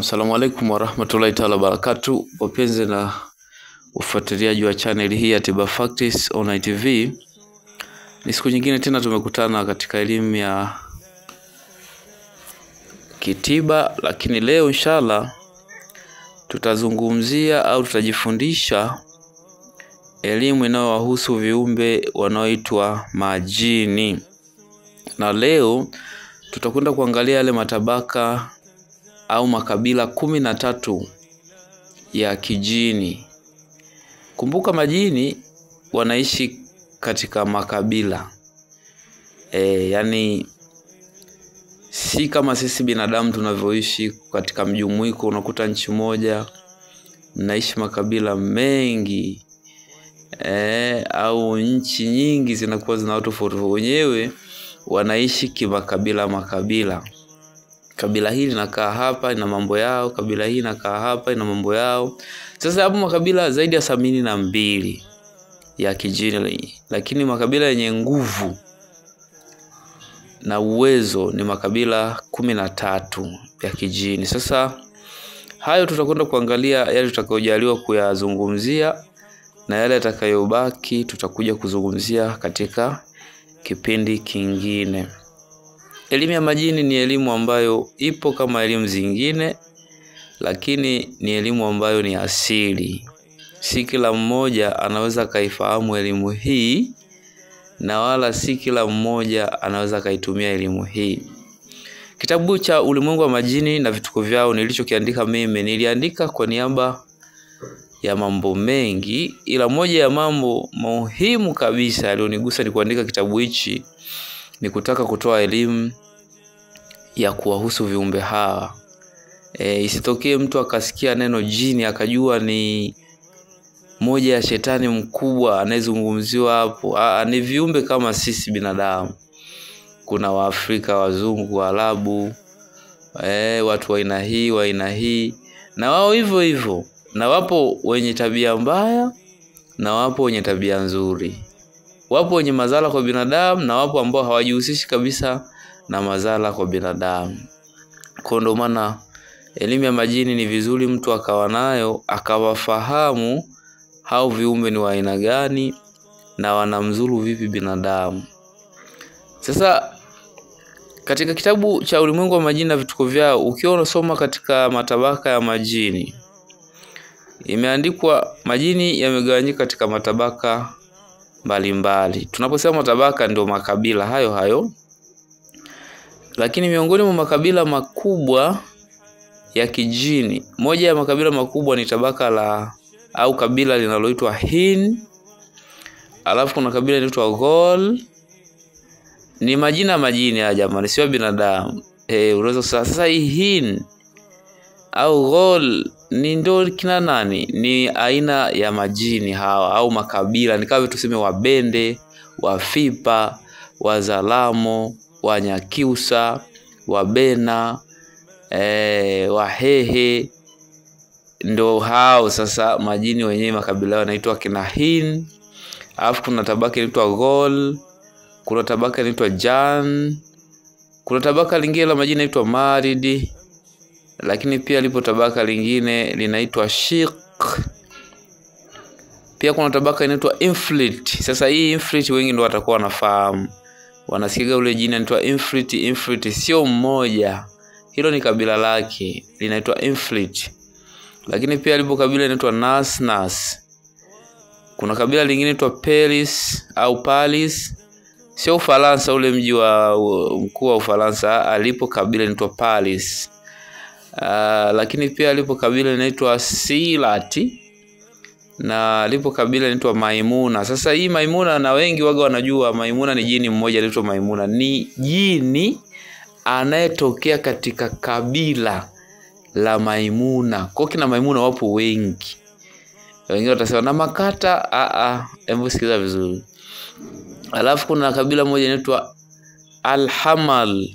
Naam, salamu alaikum wa rahmatullahi ta'ala barakatuh. Wapenzi na ufuatiliaji wa channel hii ya Tiba Facts Online TV. Ni siku nyingine tena tumekutana katika elimu ya kitiba, lakini leo inshallah tutazungumzia au tutajifundisha elimu inayowahusu viumbe wanaoitwa majini. Na leo tutakwenda kuangalia yale matabaka au makabila 13 ya kijini. Kumbuka majini wanaishi katika makabila. Yani si kama sisi binadamu tunavyoishi katika mjumuiko, unakuta nchi moja mnaishi makabila mengi. Au nchi nyingi zinakuwa zina watu tofauti. Wenyewe wanaishi kimakabila. Kabila hili linakaa hapa ina mambo yao, kabila hili linakaa hapa ina mambo yao. Sasa hapo makabila zaidi ya 72 ya kijini, lakini makabila yenye nguvu na uwezo ni makabila 13 ya kijini. Sasa hayo tutakwenda kuangalia yale tutakayojaliwa kuyazungumzia, na yale yatakayobaki tutakuja kuzungumzia katika kipindi kingine. Elimu ya majini ni elimu ambayo ipo kama elimu zingine, lakini ni elimu ambayo ni asili. Si kila mmoja anaweza kaifahamu elimu hii, na wala si kila mmoja anaweza kaitumia elimu hii. Kitabu cha Ulimwengu wa Majini na Vituko Vyao nilichokiandika mimi, niliandika kwa niaba ya mambo mengi, ila moja ya mambo muhimu kabisa yalionigusa ni kuandika kitabu hichi ni kutaka kutoa elimu ya kuwahusu viumbe hawa. Isitokee mtu akasikia neno jini akajua ni moja ya shetani mkubwa anayezungumziwa hapo. Ni viumbe kama sisi binadamu. Kuna Waafrika, Wazungu, Waarabu, watu wa aina hii, na wao hivyo. Na wapo wenye tabia mbaya na wapo wenye tabia nzuri. Wapo wenye madhara kwa binadamu na wapo ambao hawajihusishi kabisa na madhara kwa binadamu. Kwa ndo maana elimu ya majini ni vizuri mtu akawa nayo, akawafahamu hao viumbe ni wa aina gani na wanamzuru vipi binadamu. Sasa katika kitabu cha Ulimwengu wa Majini na Vituko Vyao, ukiwa unasoma katika matabaka ya majini, imeandikwa majini yamegawanyika katika matabaka mbalimbali. Tunaposema matabaka ndio makabila hayo. Lakini miongoni mwa makabila makubwa ya kijini, moja ya makabila makubwa ni tabaka la au kabila linaloitwa Hin. Alafu kuna kabila linaloitwa Ghol. Ni majina majini ya jamani, sio binadamu. Unaweza sasa hii Hin au Ghol ni ndo kina nani? Ni aina ya majini hawa au makabila. Ni kama tuseme Wabende, Wafipa, Wazalamo, Wanyakyusa, Wabena, Wahehe. Ndo hao sasa majini wenyewe makabila wanaitwa kina Hin. Alafu kuna tabaka inaitwa Ghol, kuna tabaka inaitwa Jan, kuna tabaka lingine la majini inaitwa Maridi, lakini pia lipo tabaka lingine linaitwa Shiq. Pia kuna tabaka inaitwa Infrit. Sasa hii Infrit wengi ndio watakuwa wanafahamu. Wanasikia ule jina inaitwa Infrit. Infrit sio mmoja. Hilo ni kabila lake, linaitwa Infrit. Lakini pia lipo kabila linaitwa Nas. Kuna kabila lingine linaitwa Paris au Paris. Sio Ufaransa, ule mji wa mkuu wa Ufaransa. Alipo kabila linaitwa Paris. Lakini pia lipo kabila linaitwa Silati, na lipo kabila linaitwa Maimuna. Sasa hii Maimuna, na wengi waga wanajua Maimuna ni jini mmoja anaitwa Maimuna. Ni jini anayetokea katika kabila la Maimuna. Kwa kina Maimuna wapo wengi. Wengine watasema na Makata. Hebu sikiza vizuri. Alafu kuna kabila moja inaitwa Al-Hamal.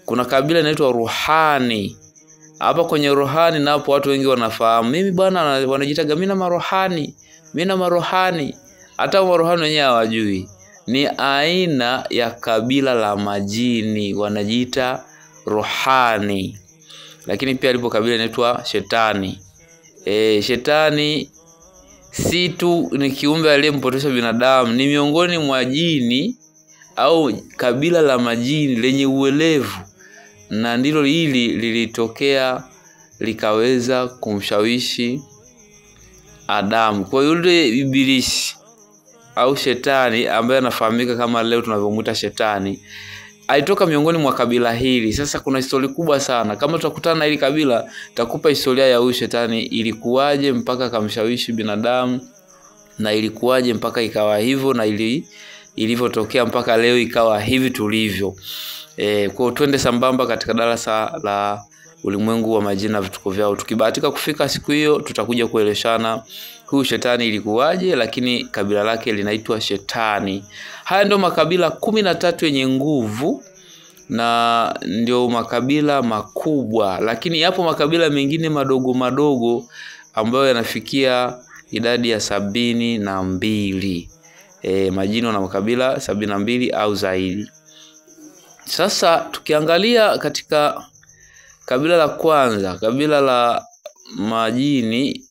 Kuna kabila inaitwa Ruhani. Hapa kwenye Ruhani napo watu wengi wanafahamu. Mimi bwana wanajitaga mimi na marohani. Mimi na marohani. Hata marohani wenyewe hawajui. Ni aina ya kabila la majini, wanajiita Ruhani. lakini pia lipo kabila inaitwa Shetani. Shetani si tu ni kiumbe aliyempotosha binadamu, ni miongoni mwa jini au kabila la majini lenye uelevu, na ndilo hili lilitokea likaweza kumshawishi Adamu. Kwa yule ibilisi au Shetani ambaye anafahamika kama leo tunavyomuita Shetani, alitoka miongoni mwa kabila hili. Sasa kuna historia kubwa sana. Kama tutakutana na hili kabila, takupa historia ya huyu Shetani, ilikuwaje mpaka kamshawishi binadamu, na ilikuwaje mpaka ikawa hivyo, na ilivyotokea mpaka leo ikawa hivi tulivyo. Kwa twende sambamba katika darasa la ulimwengu wa majini na vituko vyao. Tukibahatika kufika siku hiyo, tutakuja kueleshana huyu Shetani ilikuwaje, lakini kabila lake linaitwa Shetani. Haya ndio makabila 13 yenye nguvu na ndio makabila makubwa, lakini yapo makabila mengine madogo madogo ambayo yanafikia idadi ya 72. Majini na makabila 72 au zaidi. Sasa tukiangalia katika kabila la kwanza, kabila la majini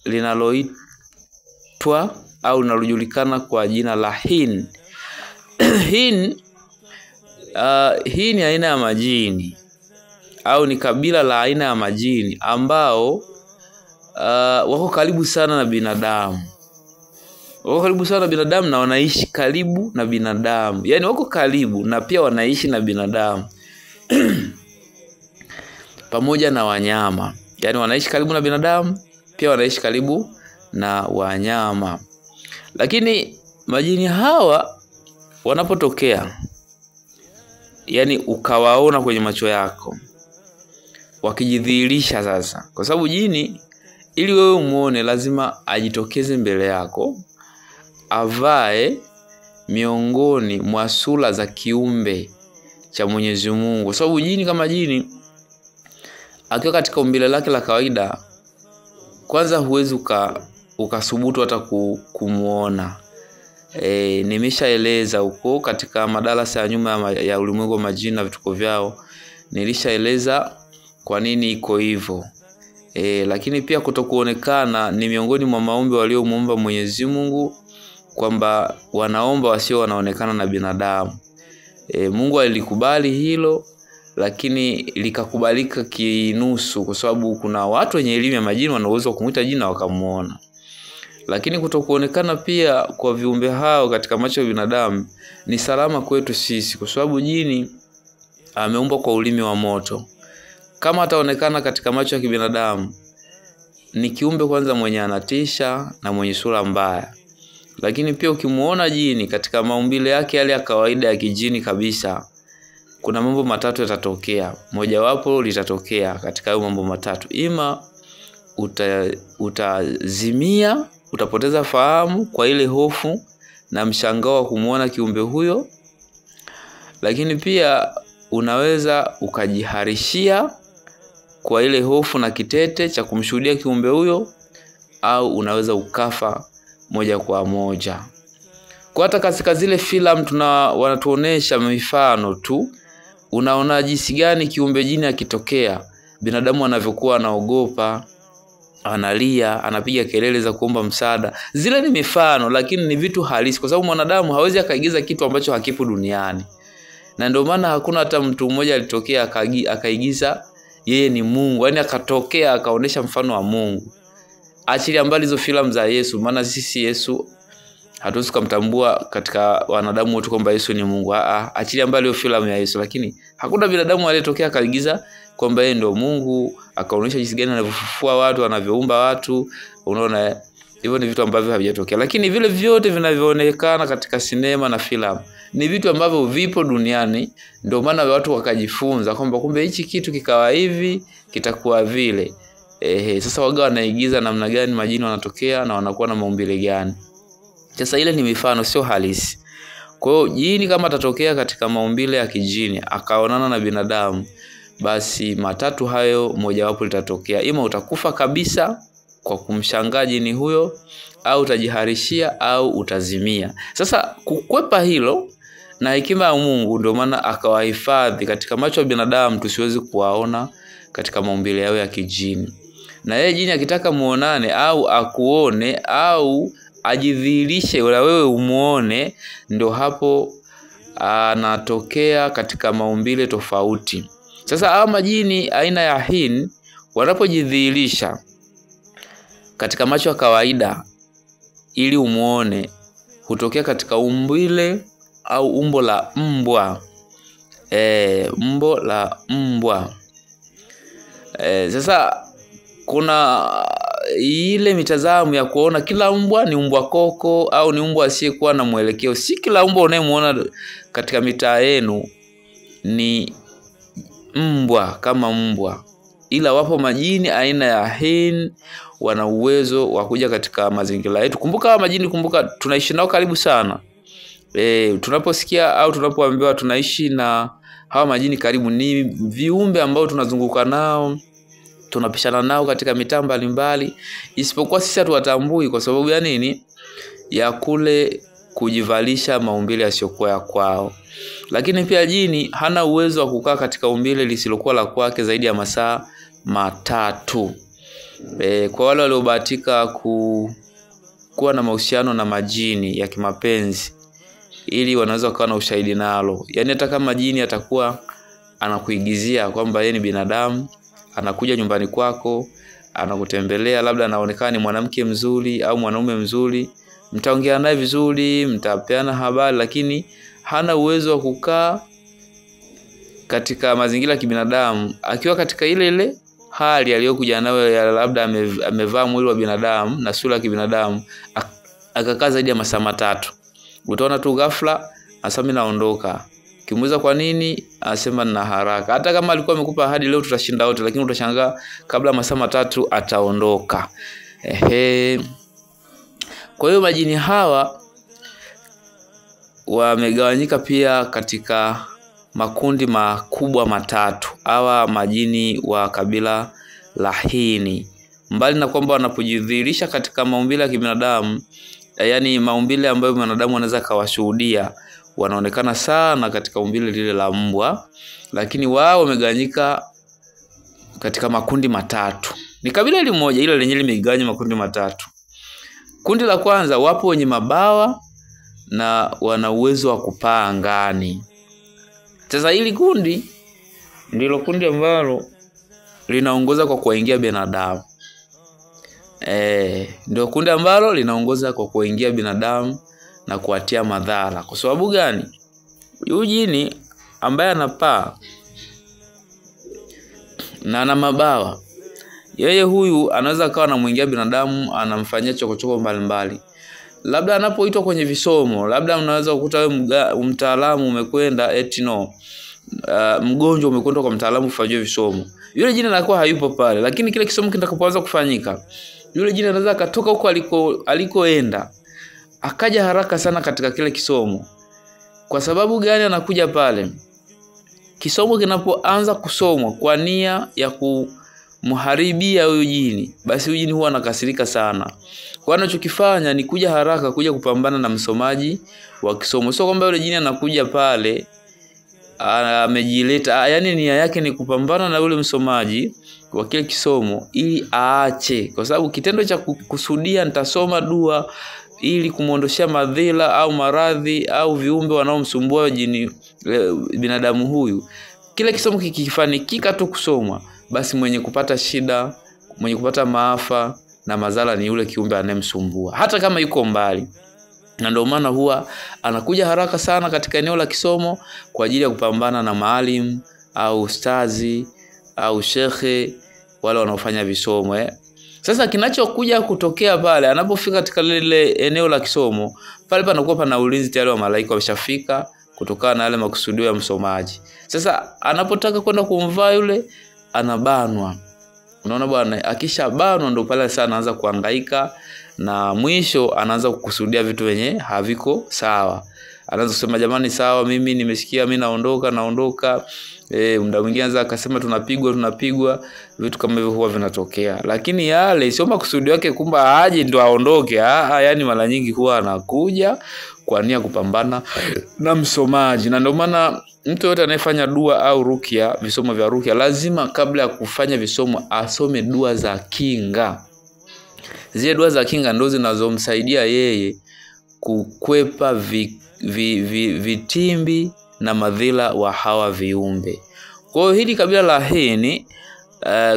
linaloitwa au linalojulikana kwa jina la Jinn. Hii ni aina ya majini au ni kabila la aina ya majini ambao wako karibu sana na binadamu. Wako karibu sana na binadamu na wanaishi karibu na binadamu. Yaani wako karibu na pia wanaishi na binadamu. Pamoja na wanyama. Yaani wanaishi karibu na binadamu, pia wanaishi karibu na wanyama. Lakini majini hawa wanapotokea, yani ukawaona kwenye macho yako wakijidhihirisha sasa, kwa sababu jini ili wewe umuone lazima ajitokeze mbele yako, avae miongoni mwa sura za kiumbe cha Mwenyezi Mungu. Kwa sababu jini kama jini akiwa katika umbile lake la kawaida, kwanza huwezi ukasubutu hata kumuona. Nimeshaeleza huko katika madarasa ya nyuma ya ulimwengu wa majini na vituko vyao, nilishaeleza kwa nini iko hivyo. Lakini pia kutokuonekana ni miongoni mwa maombi waliomuomba Mwenyezi Mungu, kwamba wanaomba wasio wanaonekana na binadamu. Mungu alikubali hilo, lakini likakubalika kinusu, kwa sababu kuna watu wenye elimu ya majini wanaweza kumuita jini na wakamuona. Lakini kutokuonekana pia kwa viumbe hao katika macho ya binadamu ni salama kwetu sisi, kwa sababu jini ameumbwa kwa ulimi wa moto. Kama ataonekana katika macho ya kibinadamu, ni kiumbe kwanza mwenye anatisha na mwenye sura mbaya. Lakini pia ukimuona jini katika maumbile yake yale ya kawaida ya kijini kabisa, kuna mambo matatu yatatokea. Mojawapo litatokea katika hayo mambo matatu. Ima utazimia, utapoteza fahamu kwa ile hofu na mshangao wa kumuona kiumbe huyo. Lakini pia unaweza ukajiharishia kwa ile hofu na kitete cha kumshuhudia kiumbe huyo, au unaweza ukafa moja kwa moja. Kwa hata katika zile filamu wanatuonesha mifano tu, unaona jinsi gani kiumbe jini akitokea binadamu anavyokuwa anaogopa, analia, anapiga kelele za kuomba msaada. Zile ni mifano, lakini ni vitu halisi, kwa sababu mwanadamu hawezi akaigiza kitu ambacho hakipo duniani. Na ndio maana hakuna hata mtu mmoja alitokea akaigiza yeye ni Mungu, yani akatokea akaonesha mfano wa Mungu. Achilia mbali hizo filamu za Yesu, maana sisi Yesu hatuwezi kumtambua katika wanadamu wote kwamba Yesu ni Mungu. Achilia mbali hiyo filamu ya Yesu, lakini hakuna binadamu aliyetokea akaigiza kwamba yeye ndio Mungu, akaonesha jinsi gani anavyofufua watu, anavyoumba watu. Unaona, hivyo ni vitu ambavyo havijatokea. Lakini vile vyote vinavyoonekana katika sinema na filamu ni vitu ambavyo vipo duniani. Ndio maana watu wakajifunza kwamba kumbe hichi kitu kikawa hivi kitakuwa vile. Sasa waga wanaigiza namna gani majini wanatokea na wanakuwa na maumbile gani. Sasa ile ni mifano, sio halisi. Kwa hiyo jini kama atatokea katika maumbile ya kijini akaonana na binadamu, basi matatu hayo mojawapo litatokea. Ima utakufa kabisa kwa kumshangaa jini huyo, au utajiharishia, au utazimia. Sasa kukwepa hilo na hekima ya Mungu, ndio maana akawahifadhi katika macho ya binadamu tusiwezi kuwaona katika maumbile yao ya kijini. Na yeye jini akitaka muonane au akuone au ajidhihirishe wala wewe umuone, ndio hapo anatokea katika maumbile tofauti. Sasa hao majini aina ya hin wanapojidhihirisha katika macho ya kawaida ili umuone, hutokea katika umbile au umbo la mbwa. Umbo la mbwa. Sasa kuna ile mitazamo ya kuona kila mbwa ni mbwa koko au ni mbwa asiyekuwa na mwelekeo. Si kila mbwa unayemuona katika mitaa yenu ni mbwa kama mbwa, ila wapo majini aina ya hin wana uwezo wa kuja katika mazingira yetu. Kumbuka majini, kumbuka tunaishi nao karibu sana. Tunaposikia au tunapoambiwa tunaishi na hawa majini karibu, ni viumbe ambao tunazunguka nao, tunapishana nao katika mitaa mbalimbali, isipokuwa sisi hatuwatambui kwa sababu ya nini? Ya kule kujivalisha maumbile yasiyokuwa ya kwao. Lakini pia jini hana uwezo wa kukaa katika umbile lisilokuwa la kwake zaidi ya masaa 3. Kwa wale waliobahatika kuwa na mahusiano na majini ya kimapenzi, ili wanaweza kuwa na ushahidi nalo. Yaani hata kama jini atakuwa anakuigizia kwamba yeye ni binadamu, anakuja nyumbani kwako, anakutembelea, labda anaonekana ni mwanamke mzuri au mwanaume mzuri, mtaongea naye vizuri, mtapeana habari, lakini hana uwezo wa kukaa katika mazingira ya kibinadamu akiwa katika ile hali aliyokuja nayo, labda amevaa mwili wa binadamu na sura ya kibinadamu, akakaa zaidi ya masaa 3. Utaona tu ghafla asema mimi naondoka. Kimuuliza kwa nini, asema nina haraka. Hata kama alikuwa amekupa ahadi leo tutashinda wote, lakini utashangaa kabla masaa 3 ataondoka. Kwa hiyo majini hawa wamegawanyika pia katika makundi makubwa 3. Hawa majini wa kabila la hini, mbali na kwamba wanapojidhihirisha katika maumbile ya kibinadamu, yani maumbile ambayo mwanadamu anaweza kawashuhudia, wanaonekana sana katika umbile lile la mbwa, lakini wao wamegawanyika katika makundi 3. Ni kabila hili moja ila lenyewe limegawanywa makundi 3. Kundi la kwanza, wapo wenye mabawa na wana uwezo wa kupaa angani. Sasa hili kundi ndilo kundi ambalo linaongoza kwa kuingia binadamu. Ndio kundi ambalo linaongoza kwa kuingia binadamu na kuatia madhara. Kwa sababu gani? Huyu jini ambaye anapaa na ana mabawa, yeye huyu anaweza kawa anamuingia binadamu, anamfanyia chokochoko mbalimbali. Labda anapoitwa kwenye visomo, labda unaweza kukuta wewe mtaalamu umekwenda mgonjwa umekwenda kwa mtaalamu kufanyia visomo. Yule jini anakuwa hayupo pale, lakini kile kisomo kitakapoanza kufanyika, yule jini anaweza katoka huko alikoenda akaja haraka sana katika kile kisomo. Kwa sababu gani anakuja pale? Kisomo kinapoanza kusomwa kwa nia ya kumharibia huyu jini, basi huyu jini huwa anakasirika sana. Kwa anachokifanya ni kuja haraka kuja kupambana na msomaji wa kisomo. Sio kwamba yule jini anakuja pale amejileta, yani nia yake ni kupambana na yule msomaji wa kile kisomo ili aache. Kwa sababu kitendo cha kukusudia nitasoma dua ili kumuondoshia madhila au maradhi au viumbe wanaomsumbua jini binadamu huyu, kile kisomo kikifanikika tu kusomwa, basi mwenye kupata shida, mwenye kupata maafa na madhara ni yule kiumbe anemsumbua, hata kama yuko mbali. Na ndio maana huwa anakuja haraka sana katika eneo la kisomo kwa ajili ya kupambana na maalim au ustazi au shekhe wale wanaofanya visomo. Sasa kinachokuja kutokea pale anapofika katika lile eneo la kisomo, pale panakuwa pana ulinzi tayari wa malaika wameshafika kutokana na yale makusudio ya msomaji. Sasa anapotaka kwenda kumvaa yule, anabanwa. Unaona bwana, akishabanwa ndio pale sana anaanza kuhangaika na mwisho anaanza kukusudia vitu wenye haviko sawa. Anaanza kusema jamani sawa, mimi nimesikia, mimi naondoka. Muda mwingine anaweza akasema tunapigwa, vitu kama hivyo huwa vinatokea. Lakini yale sio makusudi yake kumba aje ndio aondoke. Yani mara nyingi huwa anakuja kwa nia kupambana na msomaji. Na ndio maana mtu yote anayefanya dua au rukia, visomo vya rukia, lazima kabla ya kufanya visomo asome dua za kinga. Zile dua za kinga ndio zinazomsaidia yeye kukwepa vitimbi na madhila wa hawa viumbe. Kwa hiyo hili kabila la Hini,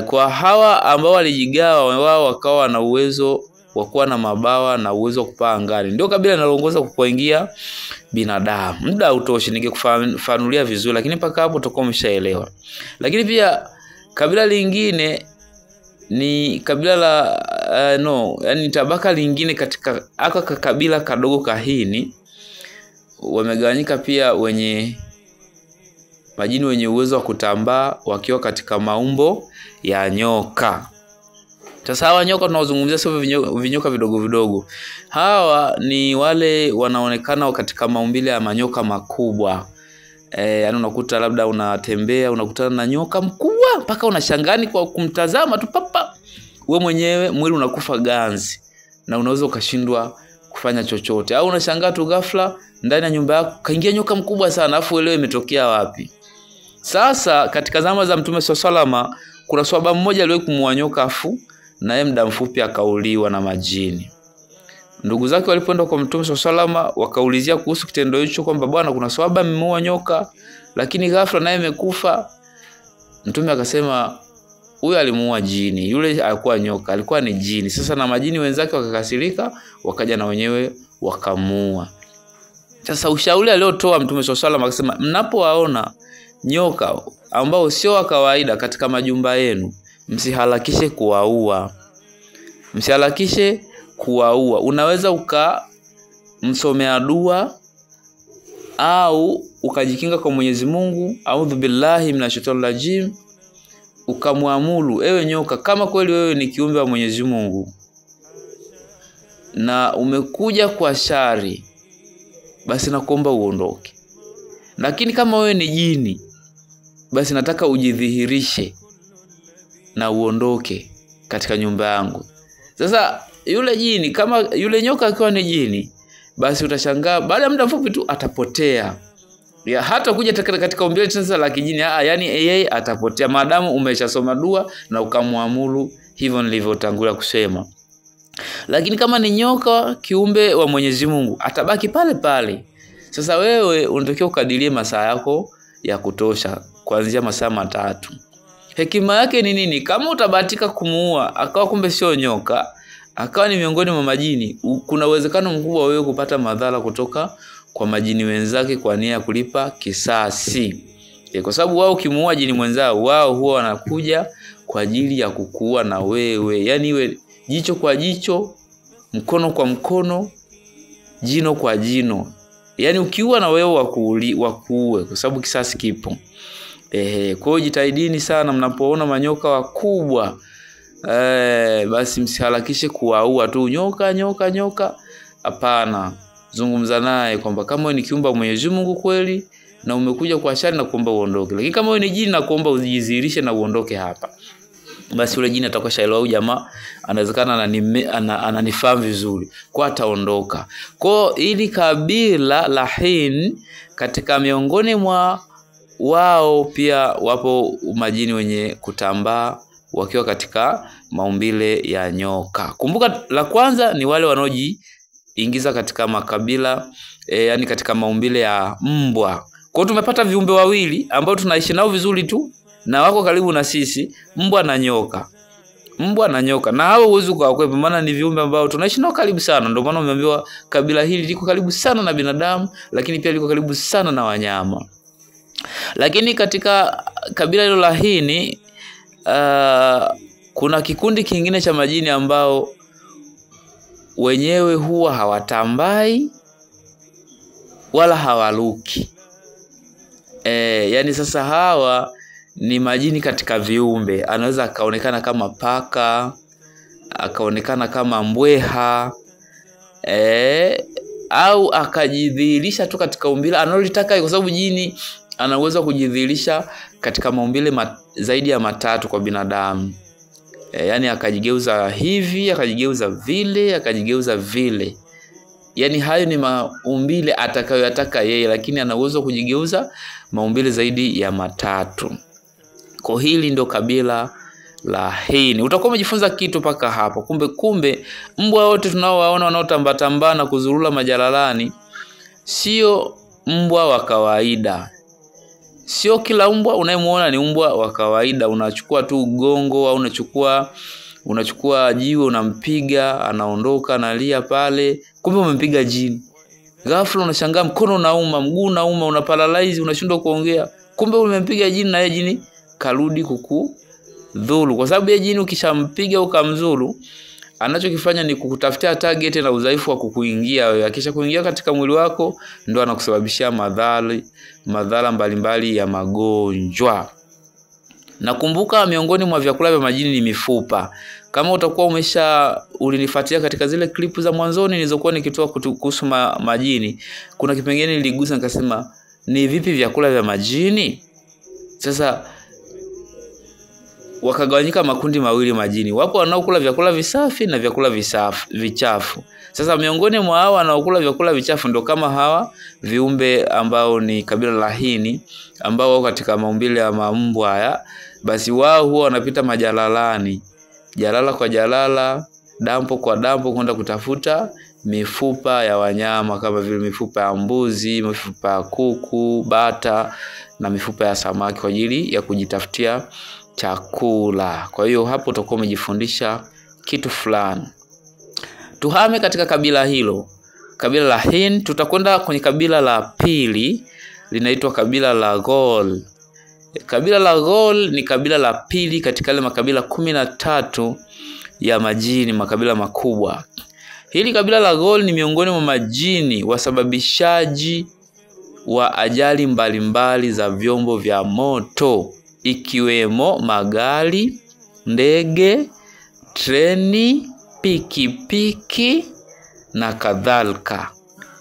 kwa hawa ambao walijigawa wao wakawa na uwezo wa kuwa na mabawa na uwezo wa kupaa angani, ndio kabila linaloongoza kuingia binadamu. Muda utoshi ningekufanulia vizuri, lakini mpaka hapo tutakuwa umeshaelewa. Lakini pia kabila lingine ni kabila la yani tabaka lingine katika aka kabila kadogo Kahini, wamegawanyika pia wenye majini wenye uwezo wa kutambaa wakiwa katika maumbo ya nyoka. Sasa hawa nyoka tunaozungumzia sio vinyoka vidogo vidogo. Hawa ni wale wanaonekana katika maumbile ya manyoka makubwa. Yani unakuta labda unatembea unakutana na nyoka mkubwa mpaka unashangani kwa kumtazama tu papa. Wewe mwenyewe mwili unakufa ganzi na unaweza ukashindwa kufanya chochote. Au unashangaa tu ghafla ndani ya nyumba yako kaingia nyoka mkubwa sana afu uelewe imetokea wapi. Sasa katika zama za Mtume SAW kuna swahaba mmoja aliwahi kumuua nyoka afu na yeye muda mfupi akauliwa na majini. Ndugu zake walipoenda kwa Mtume SAW wakaulizia kuhusu kitendo hicho kwamba bwana kuna swahaba amemuua nyoka lakini ghafla naye amekufa. Mtume akasema huyu alimuua jini, yule alikuwa nyoka, alikuwa ni jini. Sasa na majini wenzake wakakasirika, wakaja na wenyewe wakamuua. Sasa ushauri aliotoa Mtume SAW akasema mnapowaona nyoka ambao sio wa kawaida katika majumba yenu, msiharakishe kuwaua. Msiharakishe kuwaua. Unaweza ukamsomea dua au ukajikinga kwa Mwenyezi Mungu, a'udhu billahi minashaitanir rajim, ukamwamuru ewe nyoka, kama kweli wewe ni kiumbe wa Mwenyezi Mungu na umekuja kwa shari, basi nakuomba uondoke. Lakini kama wewe ni jini, basi nataka ujidhihirishe na uondoke katika nyumba yangu. Sasa yule jini, kama yule nyoka akiwa ni jini, basi utashangaa baada ya muda mfupi tu atapotea. Ya hata kuja katika umbile sasa la kijini, yani yeye atapotea maadamu umeshasoma dua na ukamwamuru hivyo nilivyotangulia kusema. Lakini kama ni nyoka kiumbe wa Mwenyezi Mungu, atabaki pale pale. Sasa wewe unatakiwa ukadirie masaa yako ya kutosha kuanzia masaa 3. Hekima yake ni nini? Kama utabahatika kumuua akawa kumbe sio nyoka, akawa ni miongoni mwa majini, kuna uwezekano mkubwa wewe kupata madhara kutoka kwa majini wenzake kwa nia ya kulipa kisasi. Kwa sababu wao kimuua jini mwenzao, wao huwa wanakuja kwa ajili ya kukuua na wewe. Yani iwe jicho kwa jicho, mkono kwa mkono, jino kwa jino. Yani ukiua na wewe wakuue kwa sababu kisasi kipo. Kwa hiyo jitahidini sana mnapoona manyoka wakubwa. Basi msiharakishe kuwaua tu nyoka. Hapana. Zungumza naye kwamba kama wewe ni kiumbe wa Mwenyezi Mungu kweli na umekuja kwa shari na kuomba uondoke. Lakini kama wewe ni jini na kuomba ujidhihirishe na uondoke hapa. Basi yule jini atakuwa shaelewa huyu jamaa anawezekana ananifahamu vizuri, kwa ataondoka. Kwa ili kabila la Hin katika miongoni mwa wao pia wapo majini wenye kutambaa wakiwa katika maumbile ya nyoka. Kumbuka la kwanza ni wale wanaojiingiza katika makabila yani katika maumbile ya mbwa. Kwa hiyo tumepata viumbe wawili ambao tunaishi nao vizuri tu na wako karibu na sisi, mbwa na nyoka. Na hao huwezi kuwakwepa maana ni viumbe ambao tunaishi nao karibu sana. Ndio maana umeambiwa kabila hili liko karibu sana na binadamu, lakini pia liko karibu sana na wanyama. Lakini katika kabila hilo la Hini kuna kikundi kingine cha majini ambao wenyewe huwa hawatambai wala hawaruki. Yani sasa hawa ni majini katika viumbe. Anaweza akaonekana kama paka, akaonekana kama mbweha, au akajidhihirisha tu katika umbile analotaka, kwa sababu jini anaweza kujidhihirisha katika maumbile zaidi ya matatu kwa binadamu. Yani akajigeuza hivi, akajigeuza vile, akajigeuza vile. Yani hayo ni maumbile atakayoyataka yeye, lakini ana uwezo kujigeuza maumbile zaidi ya matatu. Kwa hili ndio kabila la Hini. Utakuwa umejifunza kitu paka hapo. Kumbe mbwa wote tunaowaona wanaotamba na kuzurula majalalani sio mbwa wa kawaida. Sio kila mbwa unayemuona ni mbwa wa kawaida. Unachukua tu gongo au unachukua jiwe unampiga, anaondoka analia pale. Kumbe umempiga jini. Ghafla unashangaa mkono unauma, mguu unauma, unaparalyze, unashindwa kuongea. Kumbe umempiga jini na yeye jini karudi kukudhuru. Kwa sababu yeye jini ukishampiga ukamzuru, anachokifanya ni kukutafutia target na udhaifu wa kukuingia wewe. Akisha kuingia katika mwili wako ndio anakusababishia madhara mbalimbali ya magonjwa. Nakumbuka miongoni mwa vyakula vya majini ni mifupa. Kama utakuwa ulinifuatia katika zile klipu za mwanzoni nilizokuwa nikitoa kuhusu majini, kuna kipengele niligusa nikasema ni vipi vyakula vya majini? Sasa wakagawanyika makundi mawili majini. Wapo wanaokula vyakula visafi na vyakula vichafu. Sasa miongoni mwa hao wanaokula vyakula vichafu ndo kama hawa viumbe ambao ni kabila la Hini, ambao wako katika maumbile ya mbwa haya. Basi wao huwa wanapita majalalani, jalala kwa jalala, dampo kwa dampo, kwenda kutafuta mifupa ya wanyama kama vile mifupa ya mbuzi, mifupa ya kuku, bata na mifupa ya samaki kwa ajili ya kujitafutia chakula. Kwa hiyo hapo utakuwa umejifundisha kitu fulani. Tuhame katika kabila hilo, kabila la Hini. Tutakwenda kwenye kabila la pili, linaitwa kabila la Ghol. Kabila la Ghol ni kabila la pili katika ile makabila 13 ya majini, makabila makubwa. Hili kabila la Ghol ni miongoni mwa majini wasababishaji wa ajali mbalimbali za vyombo vya moto, ikiwemo magari, ndege, treni, pikipiki na kadhalika.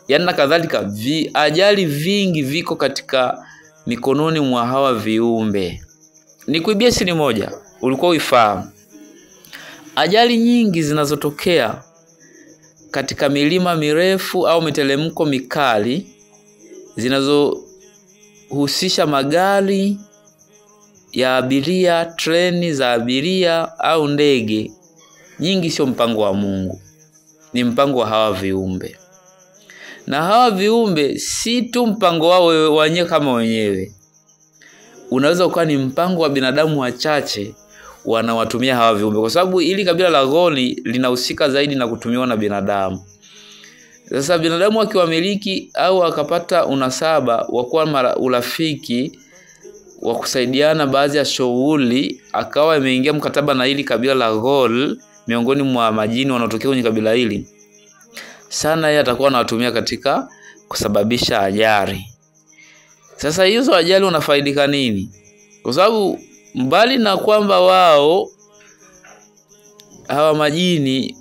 Yaani na kadhalika, ajali vingi viko katika mikononi mwa hawa viumbe. Nikuibia siri moja, ulikuwa uifahamu. Ajali nyingi zinazotokea katika milima mirefu au miteremko mikali zinazohusisha magari ya abiria, treni za abiria au ndege, nyingi sio mpango wa Mungu. Ni mpango wa hawa viumbe. Na hawa viumbe si tu mpango wao wenyewe kama wenyewe. Unaweza kuwa ni mpango wa binadamu wachache wanawatumia hawa viumbe. Kwa sababu ili kabila la Gholi linahusika zaidi na kutumiwa na binadamu. Sasa binadamu akiwamiliki au akapata unasaba wa kuwa urafiki wa kusaidiana baadhi ya shughuli, akawa imeingia mkataba na hili kabila la Ghol, miongoni mwa majini wanaotokea kwenye kabila hili, sana yeye atakuwa anawatumia katika kusababisha ajali. Sasa hizo ajali unafaidika nini? Kwa sababu mbali na kwamba wao hawa majini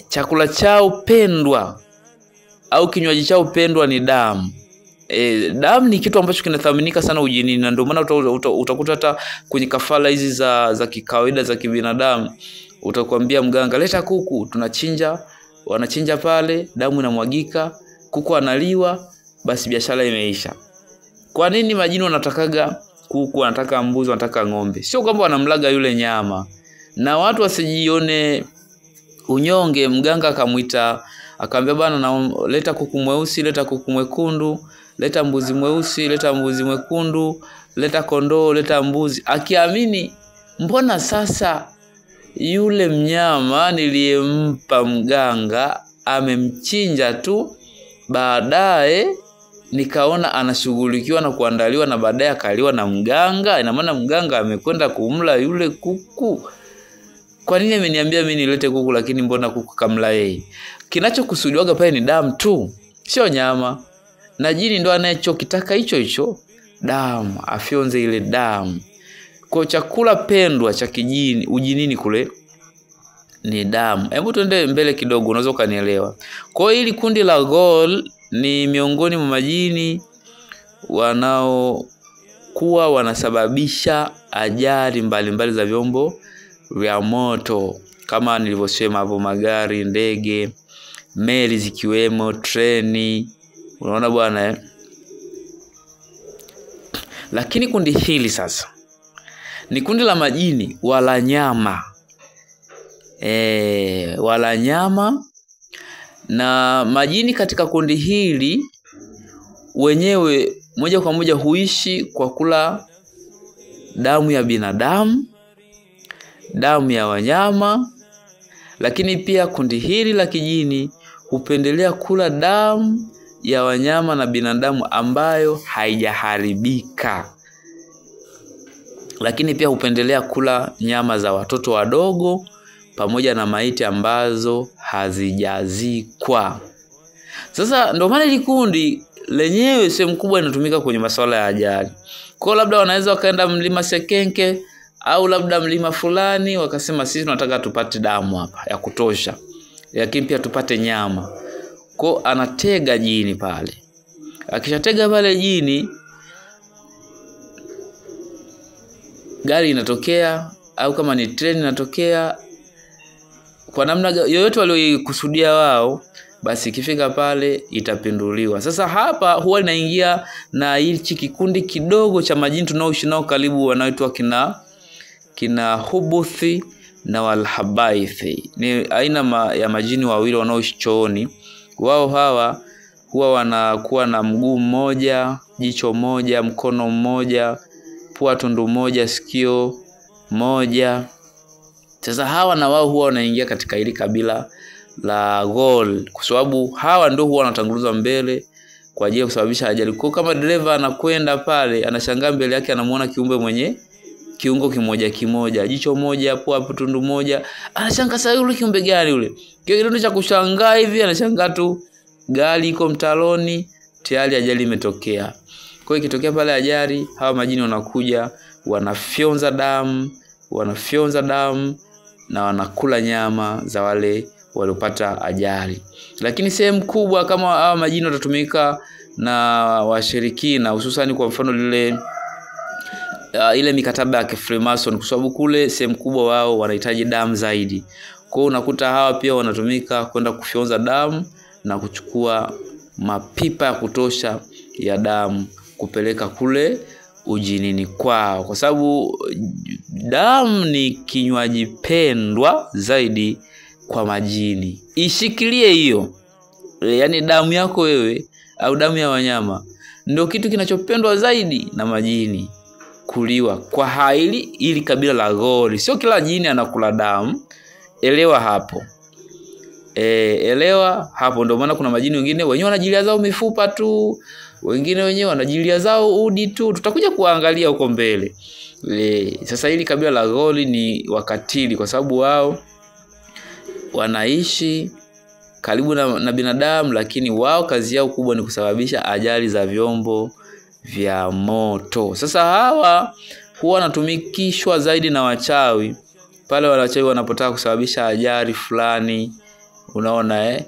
chakula chao pendwa au kinywaji chao pendwa ni damu. Damu ni kitu ambacho kinathaminika sana ujinini, na ndio maana utakuta hata kwenye kafara hizi za kikawaida za kibinadamu utakwambia mganga, leta kuku, tunachinja, wanachinja pale, damu inamwagika, kuku analiwa, basi biashara imeisha. Kwa nini majini wanatakaga kuku, wanataka mbuzi, wanataka ng'ombe? Sio kwamba wanamlaga yule nyama. Na watu wasijione unyonge, mganga akamuita akamwambia bana, leta kuku mweusi, leta kuku mwekundu, leta mbuzi mweusi, leta mbuzi mwekundu, leta kondoo, leta mbuzi, akiamini mbona sasa yule mnyama niliyempa mganga amemchinja tu, baadaye nikaona anashughulikiwa na kuandaliwa na baadaye akaliwa na mganga. Ina maana mganga amekwenda kumla yule kuku. Kwa nini ameniambia mimi nilete kuku lakini mbona kuku kamla yeye? Kinachokusudiwaga pale ni damu tu, sio nyama. Na jini ndo anayechokitaka hicho damu, afyonze ile damu. Kwa chakula pendwa cha kijini ujinini kule ni damu. Hebu tuende mbele kidogo unaweza kanielewa. Kwa hiyo hili kundi la Ghol ni miongoni mwa majini kuwa wanasababisha ajali mbalimbali za vyombo vya moto, kama nilivyosema hapo, magari, ndege, meli zikiwemo, treni. Unaona bwana Lakini kundi hili sasa ni kundi la majini wala nyama. Wala nyama. Na majini katika kundi hili wenyewe moja kwa moja huishi kwa kula damu ya binadamu, damu ya wanyama. Lakini pia kundi hili la kijini hupendelea kula damu ya wanyama na binadamu ambayo haijaharibika. Lakini pia hupendelea kula nyama za watoto wadogo pamoja na maiti ambazo hazijazikwa. Sasa ndio maana hili kundi lenyewe sehemu kubwa inatumika kwenye masuala ya ajali. Kwa labda wanaweza wakaenda mlima Sekenke au labda mlima fulani wakasema sisi tunataka tupate damu hapa ya kutosha, lakini pia tupate nyama. Kwa anatega jini pale. Akishatega pale jini, gari inatokea au kama ni treni inatokea kwa namna yoyote waliokusudia wao, basi ikifika pale itapinduliwa. Sasa hapa huwa inaingia na hichi kikundi kidogo cha majini tunaoishi nao karibu, wanaitwa kina hubuthi na walhabaithi. Ni aina ya majini wawili wanaoishi chooni. Wao hawa huwa wanakuwa na mguu mmoja, jicho moja, mkono mmoja, pua tundu moja, sikio moja. Sasa hawa na wao huwa wanaingia katika hili kabila la Ghol, kwa sababu hawa ndio huwa wanatangulizwa mbele kwa ajili ya kusababisha ajali. Kwa kama dereva anakwenda pale, anashangaa mbele yake anamuona kiumbe mwenye kiungo kimoja kimoja, jicho moja, pua tundu moja, anashangaa sasa yule kiumbe gani yule? Kile kitendo cha kushangaa hivi, anashangaa tu gari iko mtaloni, tayari ajali imetokea. Kwa hiyo ikitokea pale ajali, hawa majini wanakuja, wanafyonza damu na wanakula nyama za wale waliopata ajali. Lakini sehemu kubwa kama hawa majini watatumika na washirikina, hususan kwa mfano ile mikataba ya Freemason, kwa sababu kule sehemu kubwa wao wanahitaji damu zaidi. Kwa hiyo unakuta hawa pia wanatumika kwenda kufyonza damu na kuchukua mapipa ya kutosha ya damu kupeleka kule ujinini kwao, kwa sababu damu ni kinywaji pendwa zaidi kwa majini. Ishikilie hiyo. Yaani damu yako wewe au damu ya wanyama ndio kitu kinachopendwa zaidi na majini kuliwa kwa ili kabila la Ghol. Sio kila jini anakula damu. Elewa hapo. Ndio maana kuna majini wengine wenyewe wanajilia zao mifupa tu, wengine wenyewe wanajilia zao udi tu. Tutakuja kuangalia huko mbele. Sasa hili kabila la Ghol ni wakatili kwa sababu wao wanaishi karibu na binadamu, lakini wao kazi yao kubwa ni kusababisha ajali za vyombo vya moto. Sasa hawa huwa wanatumikishwa zaidi na wachawi. Pale wachawi wanapotaka kusababisha ajali fulani, unaona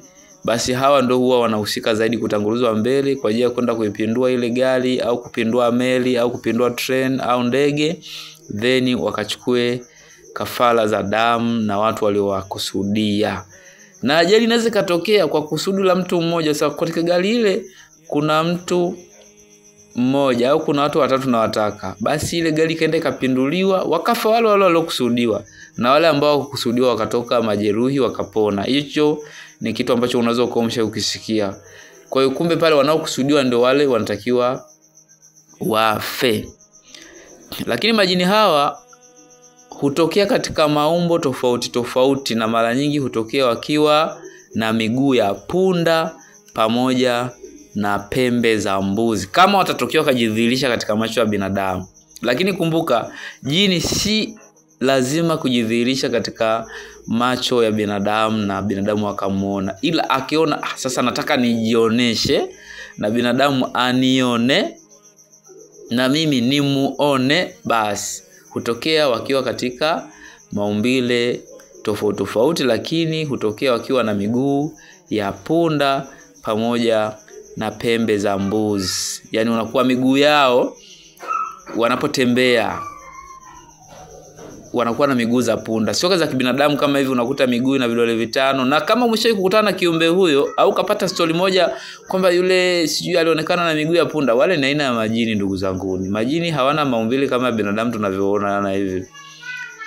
basi hawa ndio huwa wanahusika zaidi kutangulizwa mbele kwa ajili ya kwenda kuipindua ile gari au kupindua meli au kupindua train au ndege, then wakachukue kafara za damu na watu waliowakusudia. Na ajali inaweza katokea kwa kusudi la mtu mmoja. Sasa katika gari ile kuna mtu mmoja au kuna watu watatu na wataka, basi ile gari kaenda ikapinduliwa, wakafa wale waliokusudiwa, na wale ambao kukusudiwa wakatoka majeruhi wakapona. Hicho ni kitu ambacho unaweza kuomsha ukisikia. Kwa hiyo kumbe pale wanaokusudiwa ndio wale wanatakiwa wafe. Lakini majini hawa hutokea katika maumbo tofauti tofauti, na mara nyingi hutokea wakiwa na miguu ya punda pamoja na pembe za mbuzi, kama watatokea kujidhihirisha katika macho ya binadamu. Lakini kumbuka, jini si lazima kujidhihirisha katika macho ya binadamu na binadamu akamuona, ila akiona sasa nataka nijioneshe na binadamu anione na mimi nimuone, basi hutokea wakiwa katika maumbile tofauti tofauti, lakini hutokea wakiwa na miguu ya punda pamoja na pembe za mbuzi. Yaani unakuwa miguu yao wanapotembea wanakuwa na miguu za punda. Sio za kibinadamu kama hivi unakuta miguu na vidole vitano. Na kama umeshawahi kukutana na kiumbe huyo au kapata story moja kwamba yule sijui alionekana na miguu ya punda, wale ni aina ya majini ndugu zangu. Majini hawana maumbile kama binadamu tunavyoona na hivi.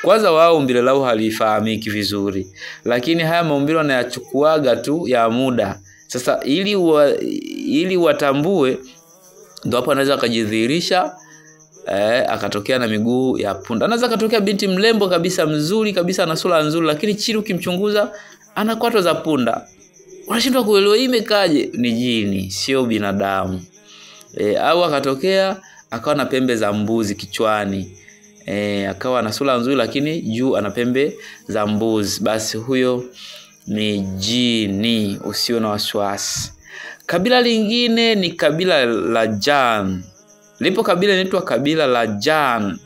Kwanza wao umbile lao halifahamiki vizuri. Lakini haya maumbile wanayachukuaga tu ya muda. Sasa ili watambue ndio hapo anaweza kujidhihirisha akatokea na miguu ya punda. Anaweza katokea binti mlembo kabisa, mzuri kabisa, na sura nzuri, lakini chini ukimchunguza ana kwato za punda. Unashindwa kuelewa hii imekaje. Ni jini, sio binadamu. Au akatokea akawa na pembe za mbuzi kichwani. Akawa na sura nzuri lakini juu ana pembe za mbuzi. Basi huyo ni jini, usio na wasiwasi. Kabila lingine ni kabila la Jan. Lipo kabila inaitwa kabila la Jan.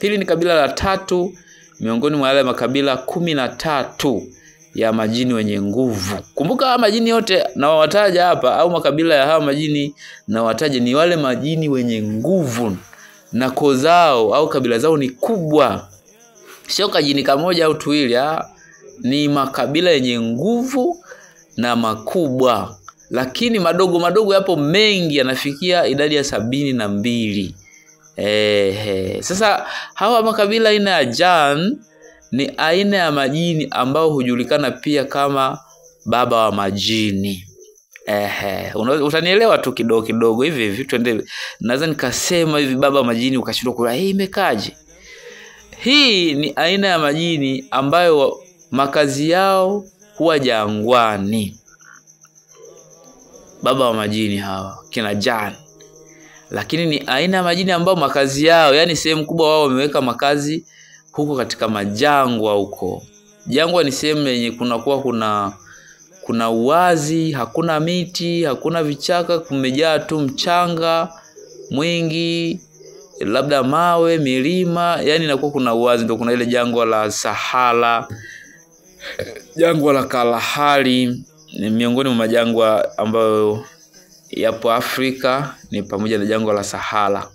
Hili ni kabila la 3 miongoni mwa yale makabila 13 ya majini wenye nguvu. Kumbuka haya majini yote na wataja hapa, au makabila ya hawa majini na wataja, ni wale majini wenye nguvu, na koo zao au kabila zao ni kubwa. Sio kajini kamoja au tuwili, ni makabila yenye nguvu na makubwa. Lakini madogo madogo yapo mengi, yanafikia idadi ya 72. Sasa hawa makabila aina ya Jan ni aina ya majini ambao hujulikana pia kama baba wa majini. Utanielewa tu kidogo kidogo hivi twende. Naweza nikasema hivi baba wa majini ukashindwa kula imekaje. Hii ni aina ya majini ambayo makazi yao huwa jangwani. Baba wa majini hawa kina Jan. Lakini ni aina ya majini ambao makazi yao, yani sehemu kubwa wao wameweka makazi huko katika majangwa huko. Jangwa ni sehemu yenye kuna uwazi, hakuna miti, hakuna vichaka, kumejaa tu mchanga mwingi, labda mawe, milima, yani inakuwa kuna uwazi. Ndio kuna ile jangwa la Sahara, jangwa la Kalahari. Ni miongoni mwa majangwa ambayo yapo Afrika, ni pamoja na jangwa la Sahara.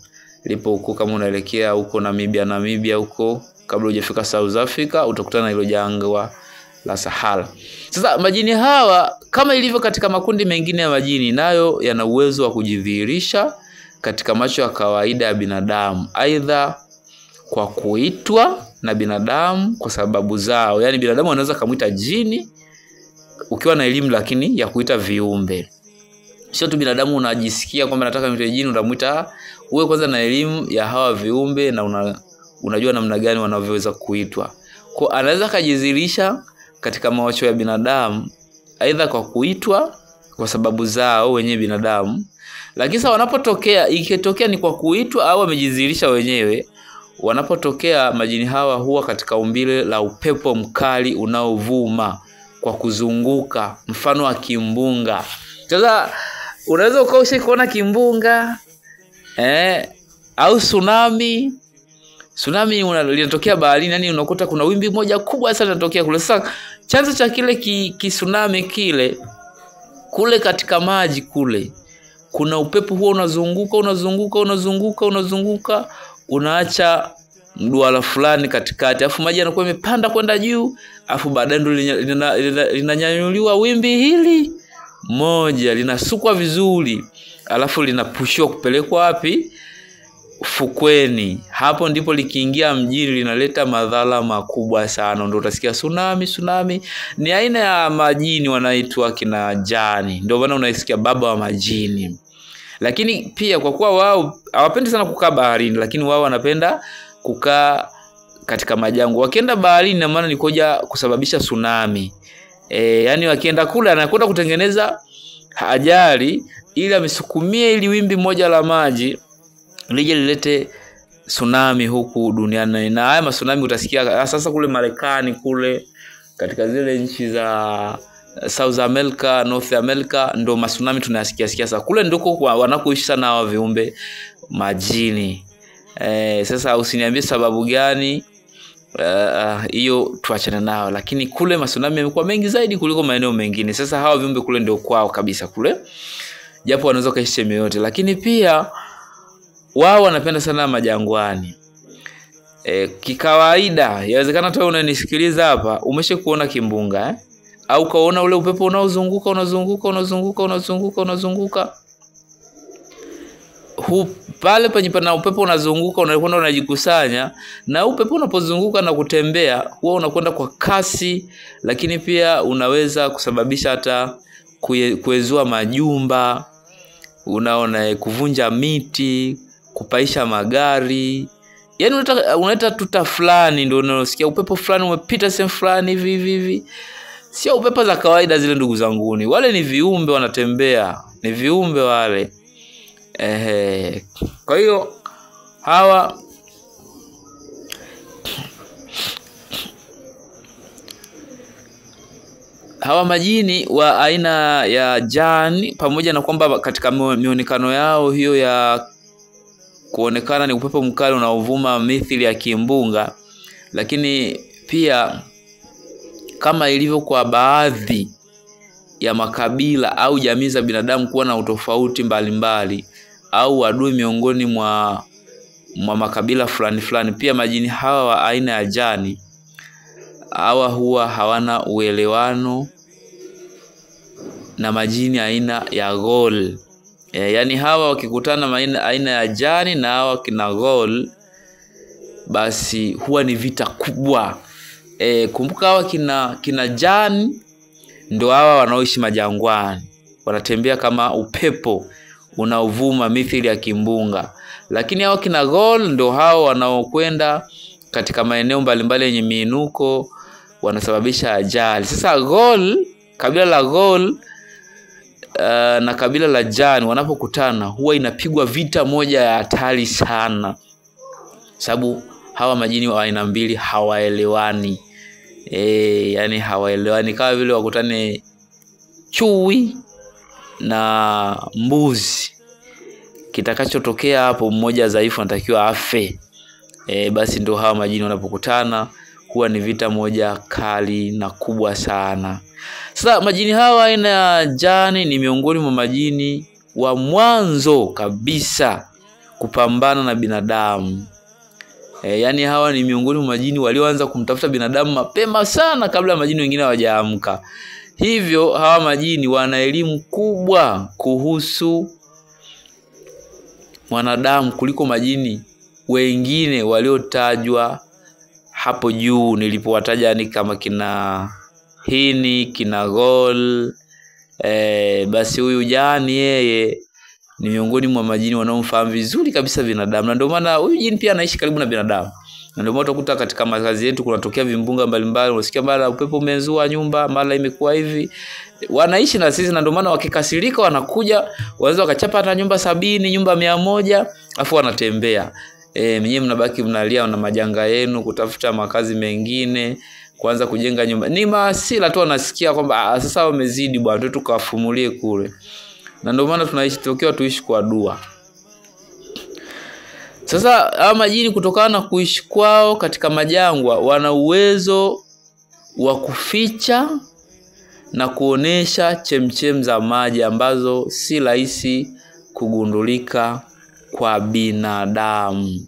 Lipo huko kama unaelekea huko Namibia huko, kabla hujafika South Africa utakutana na hilo jangwa la Sahara. Sasa majini hawa kama ilivyo katika makundi mengine ya majini, nayo yana uwezo wa kujidhihirisha katika macho ya kawaida ya binadamu, aidha kwa kuitwa na binadamu kwa sababu zao. Yani binadamu anaweza kumuita jini ukiwa na elimu lakini ya kuita viumbe. Sio tu binadamu unajisikia kwamba nataka niite jini, unamuita uwe kwanza na elimu ya hawa viumbe na unajua namna gani wanavyoweza kuitwa. Kwa anaweza kujidhihirisha katika macho ya binadamu aidha kwa kuitwa kwa sababu zao wenyewe binadamu. Lakini sasa wanapotokea, ikitokea ni kwa kuitwa au wamejidhihirisha wenyewe, wanapotokea majini hawa huwa katika umbile la upepo mkali unaovuma kwa kuzunguka, mfano wa kimbunga. Sasa unaweza ukaoshe kuona kimbunga au tsunami. Tsunami linatokea baharini, yani unakuta kuna wimbi moja kubwa sana linatokea kule. Sasa chanzo cha kile tsunami kule katika maji kule, kuna upepo huo unazunguka, unaacha mduara fulani katikati, afu maji yanakuwa yamepanda kwenda juu, afu baadaye ndo linanyanyuliwa wimbi hili moja, linasukwa vizuri, alafu linapushiwa kupelekwa wapi? Fukweni. Hapo ndipo likiingia mjini linaleta madhara makubwa sana. Ndio utasikia tsunami. Ni aina ya majini wanaitwa kina Jani. Ndio maana unaisikia baba wa majini. Lakini pia kwa kuwa wao hawapendi sana kukaa baharini, lakini wao wanapenda kukaa katika majangwa. Wakienda baharini na maana ni koja kusababisha tsunami. Yani wakienda kule anakwenda kutengeneza ajali ili amesukumie ili wimbi moja la maji lije lilete tsunami huku duniani. Na haya tsunami utasikia sasa kule Marekani kule katika zile nchi za South America, North America, ndo tsunami tunayasikia sasa. Kule ndiko wanakoishi sana hawa viumbe majini. Sasa usiniambie sababu gani, hiyo tuachane nao, lakini kule tsunami yamekuwa mengi zaidi kuliko maeneo mengine. Sasa hawa viumbe kule ndio kwao kabisa kule, japo wanaweza kaishi sehemu yote. Lakini pia wao wanapenda sana majangwani. Kikawaida yawezekana hata unanisikiliza hapa umeshe kuona kimbunga au kaona ule upepo unazunguka pale penye pana upepo unazunguka, unakwenda unajikusanya, na upepo unapozunguka na kutembea huwa unakwenda kwa kasi, lakini pia unaweza kusababisha hata kuezua majumba, unaona, kuvunja miti, kupaisha magari. Yaani unaleta tuta fulani, ndio unasikia upepo fulani umepita sehemu fulani hivi. Sio upepo za kawaida zile, ndugu zanguni. Wale ni viumbe wanatembea, ni viumbe wale. Kwa hiyo hawa majini wa aina ya jani, pamoja na kwamba katika mionekano yao hiyo ya kuonekana ni upepo mkali unaovuma mithili ya kimbunga, lakini pia kama ilivyo kwa baadhi ya makabila au jamii za binadamu kuwa na utofauti mbalimbali au adui miongoni mwa makabila fulani, pia majini hawa wa aina ya jani hawa huwa hawana uelewano na majini aina ya ghol. Yani hawa wakikutana aina ya jani na hawa kina ghol, basi huwa ni vita kubwa. Kumbuka hawa kina jani ndio hawa wanaoishi majangwani, wanatembea kama upepo unaovuma mithili ya kimbunga, lakini hawa kina ghol ndio hao wanaokwenda katika maeneo mbalimbali yenye miinuko, wanasababisha ajali. Sasa ghol, kabila la ghol na kabila la jani wanapokutana huwa inapigwa vita moja ya hatari sana, sababu hawa majini wa aina mbili hawaelewani. Yani hawaelewani, kama vile wakutane chui na mbuzi, kitakachotokea hapo mmoja dhaifu anatakiwa afe. Basi ndio hawa majini wanapokutana huwa ni vita moja kali na kubwa sana. Sasa majini hawa aina ya jani ni miongoni mwa majini wa mwanzo kabisa kupambana na binadamu. Yani hawa ni miongoni mwa majini walioanza kumtafuta binadamu mapema sana kabla majini wengine hawajaamka. Hivyo hawa majini wana elimu kubwa kuhusu mwanadamu kuliko majini wengine waliotajwa hapo juu nilipowataja, ni kama kina hini, kina ghol. Basi huyu jani yeye ni miongoni mwa majini wanaomfahamu vizuri kabisa binadamu, na ndio maana huyu jini pia anaishi karibu na binadamu. Na ndio maana utakuta katika makazi yetu kunatokea vimbunga mbalimbali, unasikia mara upepo umezua nyumba, mara imekuwa hivi. Wanaishi na sisi, na ndio maana wakikasirika wanakuja, wanaweza wakachapa hata nyumba 70, nyumba 100, afu wanatembea. Mwenyewe mnabaki mnalia na majanga yenu, kutafuta makazi mengine, kuanza kujenga nyumba. Ni maasila tu wanasikia kwamba sasa wamezidi bwana, tukawafumulie kule. Na ndio maana tunaishi tuishi kwa dua. Sasa hawa majini kutokana na kuishi kwao katika majangwa wana uwezo wa kuficha na kuonesha chemchem za maji ambazo si rahisi kugundulika kwa binadamu.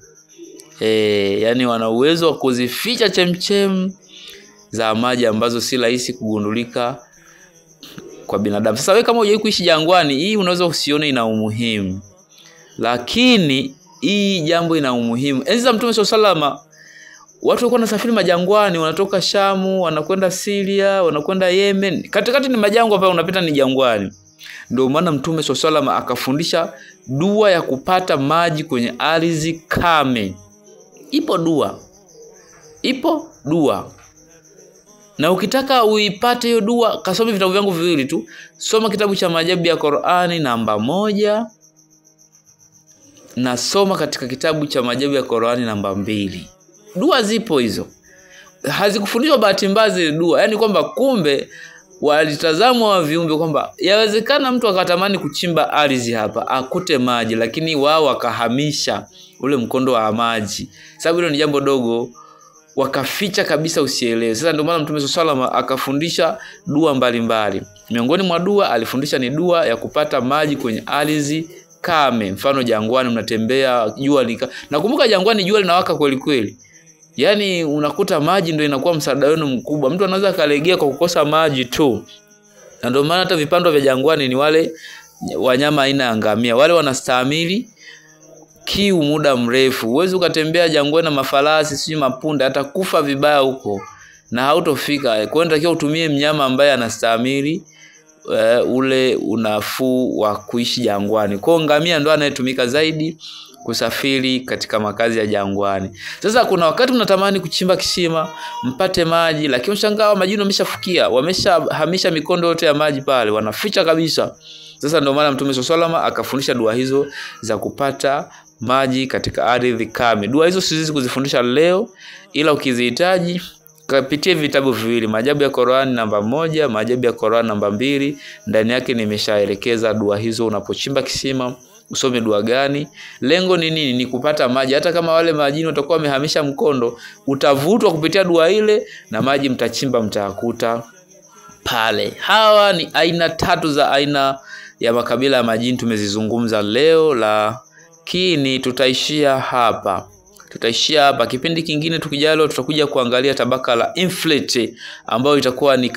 Yani wana uwezo wa kuzificha chemchem za maji ambazo si rahisi kugundulika kwa binadamu. Sasa wewe kama hujai kuishi jangwani, hii unaweza usione ina umuhimu, lakini hii jambo ina umuhimu. Enzi za Mtume SAW watu walikuwa wanasafiri majangwani, wanatoka Shamu, wanakwenda Syria, wanakwenda Yemen. Katikati ni majangwa pale unapita ni jangwani. Ndio maana Mtume SAW akafundisha dua ya kupata maji kwenye ardhi kame. Ipo dua. Na ukitaka uipate hiyo dua, kasome vitabu vyangu viwili tu. Soma kitabu cha Maajabu ya Qur'ani namba 1, na soma katika kitabu cha Maajabu ya Qur'ani namba 2. Dua zipo hizo. Hazikufundishwa bahati mbaya zile dua. Yani kwamba kumbe walitazamwa wa viumbe kwamba yawezekana mtu akatamani kuchimba ardhi hapa akute maji, lakini wao wakahamisha ule mkondo wa maji. Sababu hilo ni jambo dogo, wakaficha kabisa usielewe. Sasa ndio maana Mtume SAW akafundisha dua mbalimbali. Miongoni mwa dua alifundisha ni dua ya kupata maji kwenye ardhi kame, mfano jangwani mnatembea jua nakumbuka jangwani jua linawaka kweli kweli. Yaani unakuta maji ndio inakuwa msaada wenu mkubwa. Mtu anaweza kalegea kwa kukosa maji tu. Na ndio maana hata vipando vya jangwani ni wale wanyama aina ya ngamia. Wale wanastahimili kiu muda mrefu. Huwezi ukatembea jangwani na mafarasi, sio mapunda, hata kufa vibaya huko na hautofika. Kwa hiyo unatakiwa utumie mnyama ambaye anastahimili ule unafuu wa kuishi jangwani. Kwa hiyo ngamia ndo anayetumika zaidi kusafiri katika makazi ya jangwani. Sasa kuna wakati mnatamani kuchimba kisima mpate maji, lakini ushangaa majini wameshafukia, wameshahamisha mikondo yote ya maji pale, wanaficha kabisa. Sasa ndio maana Mtume SAW akafundisha dua hizo za kupata maji katika ardhi kame. Dua hizo siwezi kuzifundisha leo, ila ukizihitaji kapitie vitabu viwili, Maajabu ya Qur'an namba 1, Maajabu ya Qur'an namba 2. Ndani yake nimeshaelekeza dua hizo. Unapochimba kisima usome dua gani. Lengo ni nini? Ni kupata maji. Hata kama wale majini watakuwa wamehamisha mkondo, utavutwa kupitia dua ile na maji mtachimba mtayakuta pale. Hawa ni aina 3 za aina ya makabila ya majini tumezizungumza leo, lakini tutaishia hapa. Kipindi kingine tukijalo tutakuja kuangalia tabaka la Inflet, ambao itakuwa ni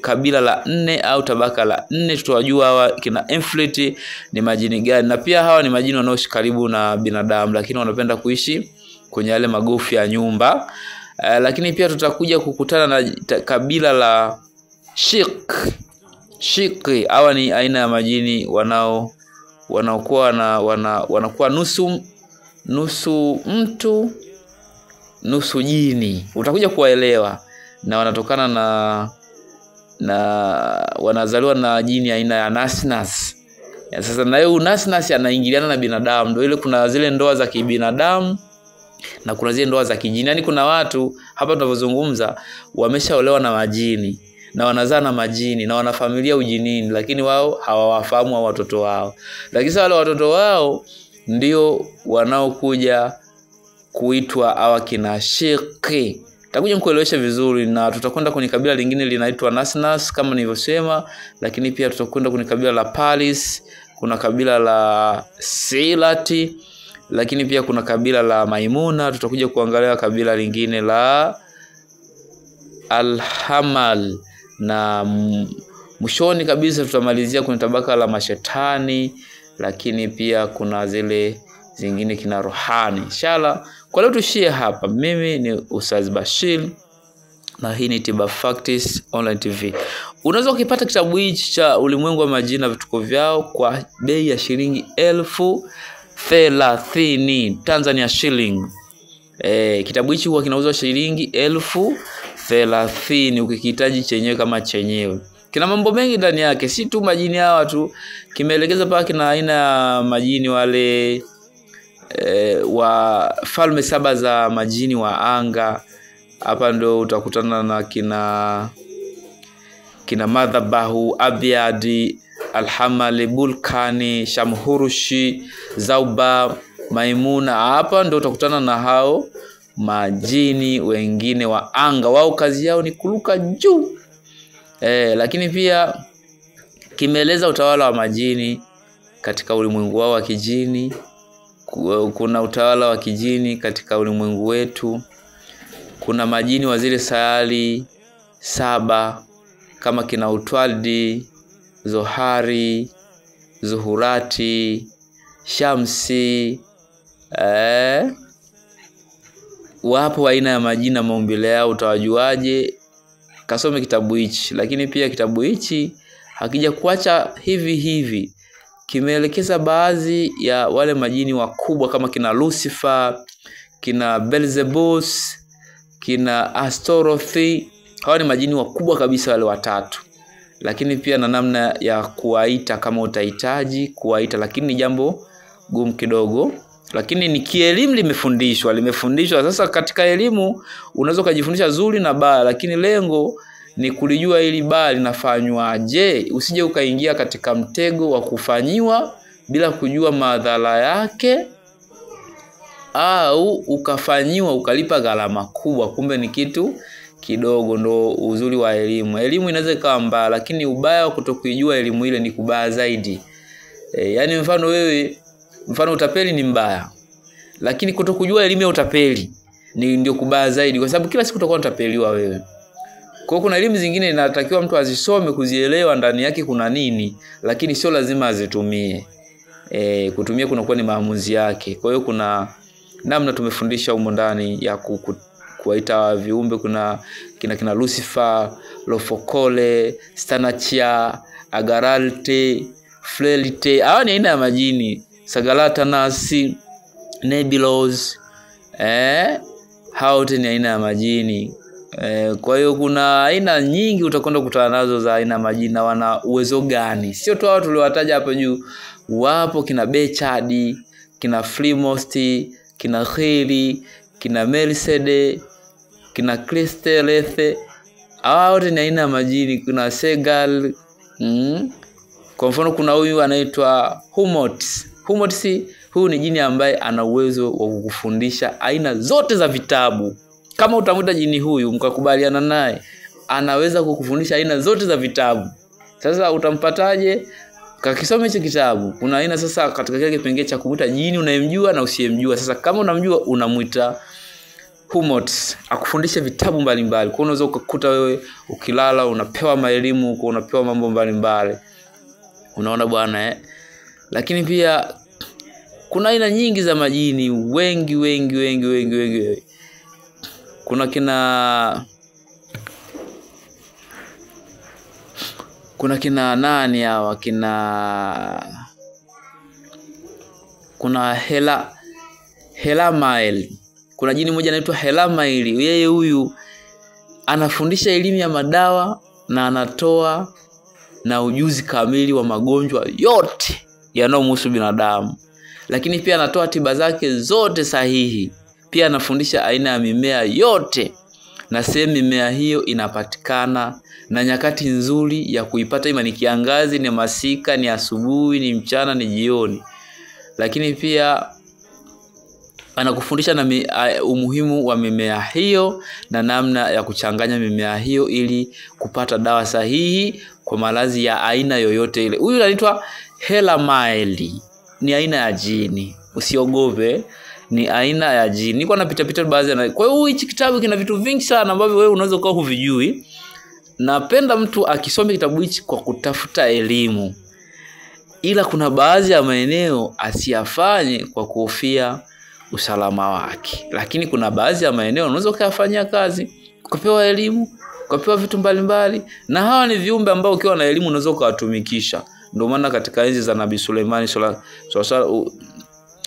kabila la 4 au tabaka la 4. Tutawajua hawa kina Inflet ni majini gani, na pia hawa ni majini wanaoishi karibu na binadamu, lakini wanapenda kuishi kwenye yale magofu ya nyumba. Lakini pia tutakuja kukutana na kabila la Shik. Hawa ni aina ya majini wanakuwa nusu mtu nusu jini. Utakuja kuwaelewa, na wanatokana na wanazaliwa na jini aina ya Nasnas. Sasa na yeye Nasnas anaingiliana na binadamu. Ndio ile kuna zile ndoa za kibinadamu na kuna zile ndoa za kijini. Yaani kuna watu hapa tunavyozungumza wameshaolewa na majini na wanazaa na majini na wana familia ujinini, lakini wao hawawafahamu wa watoto wao. Lakini sasa wale watoto wao ndio wanaokuja kuitwa hawa kina Shiki. Tutakuja kuelewesha vizuri, na tutakwenda kwenye kabila lingine linaitwa Nasnas kama nilivyosema, lakini pia tutakwenda kwenye kabila la Palis, kuna kabila la Silati, lakini pia kuna kabila la Maimuna. Tutakuja kuangalia kabila lingine la Alhamal, na mwishoni kabisa tutamalizia kwenye tabaka la mashetani, lakini pia kuna zile zingine kina rohani. Inshallah kwa leo tushie hapa. Mimi ni Ustaz Bashir na hii ni Tiba Facts Online TV. Unaweza ukipata kitabu hichi cha Ulimwengu wa Majini na Vituko Vyao kwa bei ya shilingi 1030 Tanzania shilling. Kitabu hichi huwa kinauzwa shilingi 1030 ukikihitaji chenyewe kama chenyewe. Kina mambo mengi ndani yake, si tu majini hawa tu. Kimeelekeza paka kina aina ya majini wale wa falme 7 za majini wa anga. Hapa ndo utakutana na kina Madhabahu, Abyadi, Alhamali, Bulkani, Shamhurushi, Zauba, Maimuna. Hapa ndo utakutana na hao majini wengine wa anga. Wao kazi yao ni kuruka juu. Lakini pia kimeeleza utawala wa majini katika ulimwengu wao wa kijini. Kuna utawala wa kijini katika ulimwengu wetu. Kuna majini wa zile sayari 7 kama kina Utwaldi, Zohari, Zuhurati, Shamsi. Wapo aina ya majina maumbile yao. Utawajuaje? Kasome kitabu hichi. Lakini pia kitabu hichi hakija kuacha hivi. Kimeelekeza baadhi ya wale majini wakubwa kama kina Lucifer, kina Beelzebus, kina Astorothi. Hawa ni majini wakubwa kabisa wale watatu. Lakini pia na namna ya kuwaita kama utahitaji kuwaita, lakini ni jambo gumu kidogo. Lakini ni kielimu limefundishwa. Sasa katika elimu unaweza kujifundisha zuri na baya, lakini lengo ni kulijua ili baya linafanywa je. Usije ukaingia katika mtego wa kufanyiwa bila kujua madhara yake, au ukafanyiwa ukalipa gharama kubwa kumbe ni kitu kidogo. Ndo uzuri wa elimu. Elimu inaweza ikawa mbaya, lakini ubaya wa kutokujua elimu ile ni kubaya zaidi. Yani mfano utapeli ni mbaya, lakini kutokujua elimu ya utapeli ndio kubaya zaidi, kwa sababu kila siku utakuwa utapeliwa wewe. Kwa kuna elimu zingine inatakiwa mtu azisome kuzielewa ndani yake kuna nini, lakini sio lazima azitumie. Kutumia kunakuwa ni maamuzi yake. Kwa hiyo kuna namna tumefundisha humo ndani ya kuwaita viumbe. Kuna kina Lucifer, Lofokole, Stanachia, Agaralte, Flelite. Hawa ni aina ya majini. Sagalatanas, Nebulos. Hao ni aina ya majini. Kwa hiyo kuna aina nyingi utakwenda kukutana nazo za aina majini, na wana uwezo gani. Sio tu hao tuliowataja hapo juu. Wapo kina Bechadi, kina Frimost, kina Khiri, kina Mercedes, kina Kristeleth. Hao wote ni aina majini. Kuna Segal. Kwa mfano kuna huyu anaitwa Humots. Humots huyu ni jini ambaye ana uwezo wa kukufundisha aina zote za vitabu. Kama utamuta jini huyu mkakubaliana naye, anaweza kukufundisha aina zote za vitabu. Sasa utampataje? Kakisome hicho kitabu. Kuna aina sasa katika kile kipengele cha kumuita jini unayemjua na usiyemjua. Sasa kama unamjua unamuita Humots, akufundisha vitabu mbalimbali. Kwa unaweza kukuta wewe ukilala unapewa maelimu, unapewa mambo mbalimbali. Unaona bwana Lakini pia kuna aina nyingi za majini, wengi. Kuna kina nani hawa, kuna Helamael. Kuna jini moja anaitwa Helamael. Yeye huyu anafundisha elimu ya madawa na anatoa na ujuzi kamili wa magonjwa yote yanayomhusu binadamu. Lakini pia anatoa tiba zake zote sahihi. Pia anafundisha aina ya mimea yote, na sehemu mimea hiyo inapatikana, na nyakati nzuri ya kuipata, ima ni kiangazi, ni masika, ni asubuhi, ni mchana, ni jioni. Lakini pia anakufundisha na umuhimu wa mimea hiyo na namna ya kuchanganya mimea hiyo ili kupata dawa sahihi kwa maradhi ya aina yoyote ile. Huyu anaitwa Helamael. Ni aina ya jini. Usiogope, ni aina ya jini. Niko napita baadhi. Kwa hiyo hichi kitabu kina vitu vingi sana ambavyo wewe unaweza kuwa huvijui. Napenda mtu akisome kitabu hichi kwa kutafuta elimu. Ila kuna baadhi ya maeneo asiyafanye kwa kuhofia usalama wake. Lakini kuna baadhi ya maeneo unaweza kuyafanyia kazi, kupewa elimu, kupewa vitu mbalimbali. Na hawa ni viumbe ambao ukiwa na elimu unaweza kuwatumikisha. Ndio maana katika enzi za Nabii Suleimani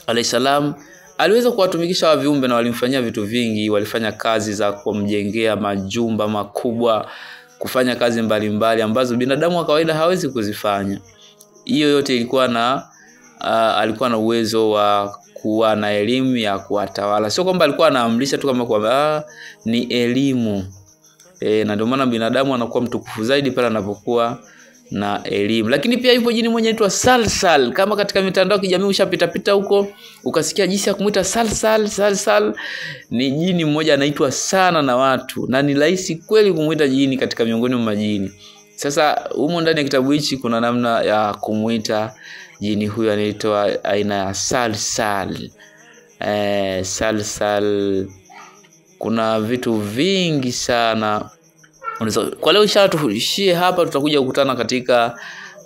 alayhisalam aliweza kuwatumikisha wa viumbe na walimfanyia vitu vingi. Walifanya kazi za kumjengea majumba makubwa, kufanya kazi mbalimbali ambazo binadamu wa kawaida hawezi kuzifanya. Hiyo yote ilikuwa alikuwa na uwezo wa kuwa na elimu ya kuwatawala. Sio kwamba alikuwa anaamrisha tu kama kwamba ni elimu. Na ndio maana binadamu anakuwa mtukufu zaidi pale anapokuwa na elimu. Lakini pia yupo jini mmoja anaitwa Salsal. Kama katika mitandao ya kijamii ushapita huko ukasikia jinsi ya kumuita Salsal, ni jini mmoja anaitwa sana na watu, na ni rahisi kweli kumuita jini katika miongoni mwa majini. Sasa humo ndani ya kitabu hichi kuna namna ya kumuita jini huyu anaitwa aina ya Salsal. Salsal. Kuna vitu vingi sana. Kwa leo inshallah tuishie hapa, tutakuja kukutana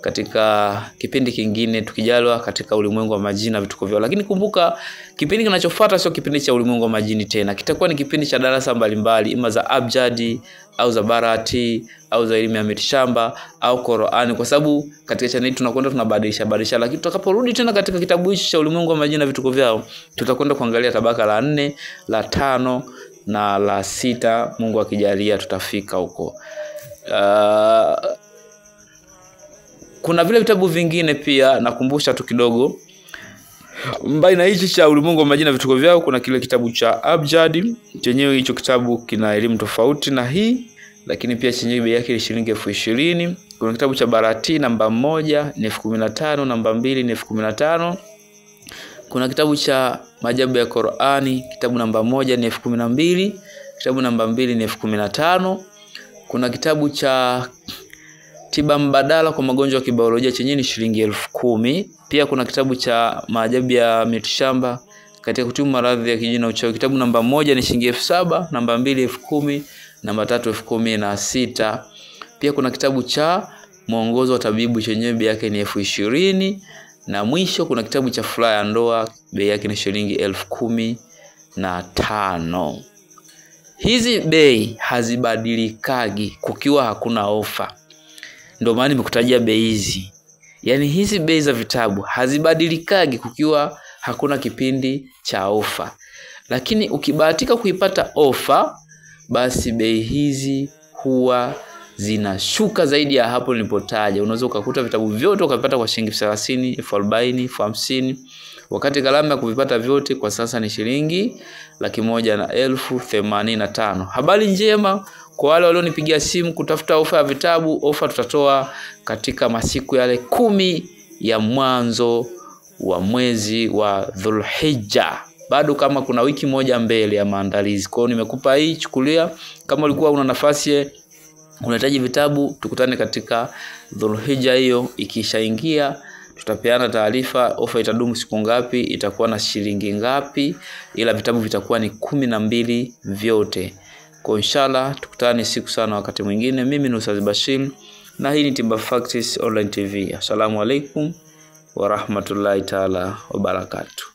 katika kipindi kingine tukijalwa katika ulimwengu wa majini na vituko vyao. Lakini kumbuka kipindi kinachofuata sio kipindi cha ulimwengu wa majini tena. Kitakuwa ni kipindi cha darasa mbalimbali, ima za abjadi au za barati au za elimu ya mitishamba au Qur'ani, kwa sababu katika channel hii tunakwenda tunabadilisha. Lakini tutakaporudi tena katika kitabu hichi cha ulimwengu wa majini na vituko vyao, tutakwenda kuangalia tabaka la 4, la 5 na la 6. Mungu akijalia tutafika huko. Kuna vile vitabu vingine pia nakumbusha tu kidogo. Mbali na hichi cha ulimwengu wa majini na vituko vyao, kuna kile kitabu cha Abjadi. Chenyewe hicho kitabu kina elimu tofauti na hii, lakini pia chenyewe bei yake ni shilingi 20,000. Kuna kitabu cha Barati namba 1 ni 15,000, namba 2 ni 15,000. Kuna kitabu cha Maajabu ya Qur'ani, kitabu namba 1 ni 12,000, kitabu namba 2 ni 15,000. Kuna kitabu cha tiba mbadala kwa magonjwa ya kibiolojia chenye ni shilingi 10,000. Pia kuna kitabu cha maajabu ya mitishamba katika kutibu maradhi ya kijini na uchawi. Kitabu namba 1 ni shilingi 7,000, namba 2 10,000, namba 3 16,000. Pia kuna kitabu cha mwongozo wa tabibu chenye bei yake ni 20,000, na mwisho kuna kitabu cha furaha ya ndoa, bei yake ni shilingi 15,000. Hizi bei hazibadilikagi kukiwa hakuna ofa. Ndio maana nimekutajia bei hizi. Yaani hizi bei za vitabu hazibadilikagi kukiwa hakuna kipindi cha ofa. Lakini ukibahatika kuipata ofa, basi bei hizi huwa zinashuka zaidi ya hapo nilipotaja. Unaweza ukakuta vitabu vyote ukavipata kwa shilingi 30,000, 40,000, 50,000. Wakati gharama ya kuvipata vyote kwa sasa ni shilingi 1,185. Habari njema kwa wale walionipigia simu kutafuta ofa ya vitabu. Ofa tutatoa katika masiku yale 10 ya mwanzo wa mwezi wa Dhulhijja. Bado kama kuna wiki moja mbele ya maandalizi. Kwa hiyo nimekupa hii, chukulia. Kama ulikuwa una nafasi unahitaji vitabu, tukutane katika Dhulhijja hiyo. Ikishaingia tutapeana taarifa ofa itadumu siku ngapi, itakuwa na shilingi ngapi, ila vitabu vitakuwa ni 12 vyote. Kwa inshallah tukutane siku sana wakati mwingine. Mimi ni Ustadh Bashir na hii ni Tiba Facts Online TV. Assalamu alaikum wa rahmatullahi ta'ala wa barakatuh.